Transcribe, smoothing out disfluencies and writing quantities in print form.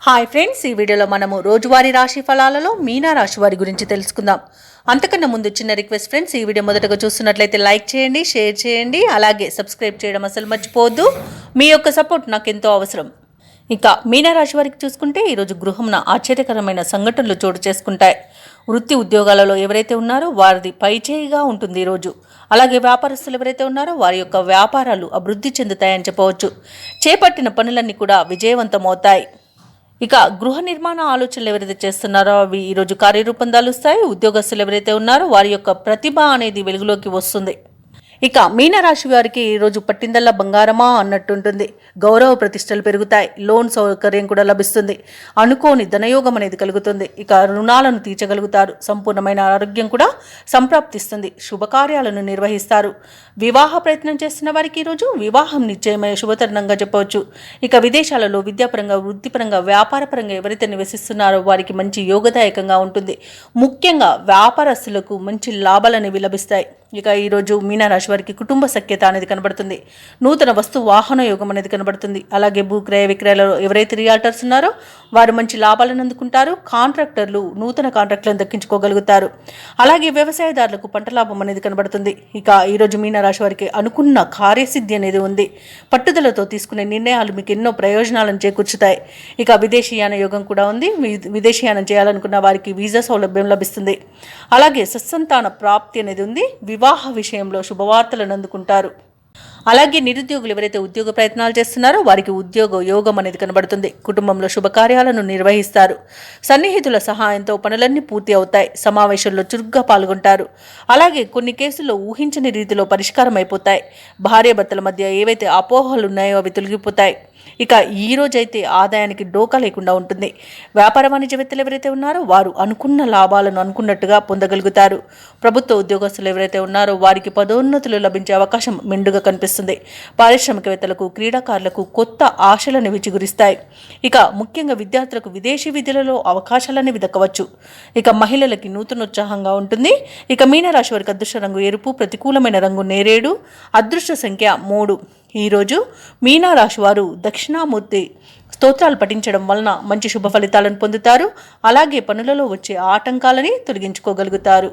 Hi friends, ఈ వీడియోలో మనము రోజువారీ రాశి ఫలాలలో మీనా రాశి వారి గురించి తెలుసుకుందాం. అంతకన్నా ముందు చిన్న రిక్వెస్ట్ ఫ్రెండ్స్, ఈ వీడియో మొదటగా చూస్తున్నట్లయితే లైక్ చేయండి, షేర్ చేయండి, అలాగే సబ్స్క్రైబ్ చేయడం అసలు మర్చిపోవద్దు. మీ యొక్క సపోర్ట్ నాకు ఎంతో అవసరం. ఇక మీనరాశి వారికి చూసుకుంటే ఈరోజు గృహంన ఆశ్చర్యకరమైన సంఘటనలు చోటు చేసుకుంటాయి. వృత్తి ఉద్యోగాలలో ఎవరైతే ఉన్నారో వారిది పైచేయిగా ఉంటుంది ఈరోజు. అలాగే వ్యాపారస్తులు ఎవరైతే ఉన్నారో వారి యొక్క వ్యాపారాలు అభివృద్ధి చెందుతాయని చెప్పవచ్చు. చేపట్టిన పనులన్నీ కూడా విజయవంతమవుతాయి. ఇక గృహ నిర్మాణ ఆలోచనలు ఎవరైతే చేస్తున్నారో అవి ఈరోజు కార్యరూపం దాలుస్తాయి. ఉద్యోగస్తులు ఎవరైతే ఉన్నారో వారి యొక్క ప్రతిభ అనేది వెలుగులోకి వస్తుంది. ఇక మీనరాశి వారికి ఈరోజు పట్టిందల్లా బంగారమా అన్నట్టుంటుంది. గౌరవ ప్రతిష్టలు పెరుగుతాయి. లోన్ సౌకర్యం కూడా లభిస్తుంది. అనుకోని ధనయోగం అనేది కలుగుతుంది. ఇక రుణాలను తీర్చగలుగుతారు. సంపూర్ణమైన ఆరోగ్యం కూడా సంప్రాప్తిస్తుంది. శుభకార్యాలను నిర్వహిస్తారు. వివాహ ప్రయత్నం చేస్తున్న వారికి ఈరోజు వివాహం నిశ్చయమైన శుభతరుణంగా చెప్పవచ్చు. ఇక విదేశాలలో విద్యాపరంగా, వృత్తిపరంగా, వ్యాపారపరంగా ఎవరైతే నివసిస్తున్నారో వారికి మంచి యోగదాయకంగా ఉంటుంది. ముఖ్యంగా వ్యాపారస్తులకు మంచి లాభాలు అనేవి లభిస్తాయి. ఇక ఈరోజు మీనరాశి వారికి కుటుంబ సఖ్యత అనేది కనబడుతుంది. నూతన వస్తు వాహన యోగం అనేది కనబడుతుంది. అలాగే భూక్రయ విక్రయాలలో ఎవరైతే రియాల్టర్స్ ఉన్నారో వారు మంచి లాభాలను అందుకుంటారు. కాంట్రాక్టర్లు నూతన కాంట్రాక్టులను దక్కించుకోగలుగుతారు. అలాగే వ్యవసాయదారులకు పంట లాభం అనేది కనబడుతుంది. ఇక ఈరోజు మీనరాశి వారికి అనుకున్న కార్యసిద్ధి అనేది ఉంది. పట్టుదలతో తీసుకునే నిర్ణయాలు మీకు ఎన్నో ప్రయోజనాలను చేకూర్చుతాయి. ఇక విదేశీయాన యోగం కూడా ఉంది. విదేశీయానం చేయాలనుకున్న వారికి వీసా సౌలభ్యం లభిస్తుంది. అలాగే సత్సంతాన ప్రాప్తి అనేది ఉంది. వివాహ విషయంలో శుభవార్తలను అందుకుంటారు. అలాగే నిరుద్యోగులు ఎవరైతే ఉద్యోగ ప్రయత్నాలు చేస్తున్నారో వారికి ఉద్యోగ యోగం అనేది కనబడుతుంది. కుటుంబంలో శుభకార్యాలను నిర్వహిస్తారు. సన్నిహితుల సహాయంతో పనులన్నీ పూర్తి అవుతాయి. సమావేశంలో చురుగ్గా పాల్గొంటారు. అలాగే కొన్ని కేసుల్లో ఊహించని రీతిలో పరిష్కారం అయిపోతాయి. భార్యాభర్తల మధ్య ఏవైతే అపోహలు ఉన్నాయో అవి తొలగిపోతాయి. ఇక ఈ రోజైతే ఆదాయానికి డోకా లేకుండా ఉంటుంది. వ్యాపార వాణిజ్యవేత్తలు ఎవరైతే ఉన్నారో వారు అనుకున్న లాభాలను అనుకున్నట్టుగా పొందగలుగుతారు. ప్రభుత్వ ఉద్యోగస్తులు ఎవరైతే ఉన్నారో వారికి పదోన్నతులు లభించే అవకాశం మెండుగా కనిపిస్తుంది. పారిశ్రామికవేత్తలకు, క్రీడాకారులకు కొత్త ఆశలను విచిగురిస్తాయి. ఇక ముఖ్యంగా విద్యార్థులకు విదేశీ విద్యలలో అవకాశాలనేవి దక్కవచ్చు. ఇక మహిళలకి నూతనోత్సాహంగా ఉంటుంది. ఇక మీనరాశి వారికి అదృష్ట రంగు ఎరుపు, ప్రతికూలమైన రంగు నేరేడు, అదృష్ట సంఖ్య 3. ఈరోజు మీనరాశి వారు దక్షిణామూర్తి స్తోత్రాలు పఠించడం వలన మంచి శుభ ఫలితాలను పొందుతారు. అలాగే పనులలో వచ్చే ఆటంకాలని తొలగించుకోగలుగుతారు.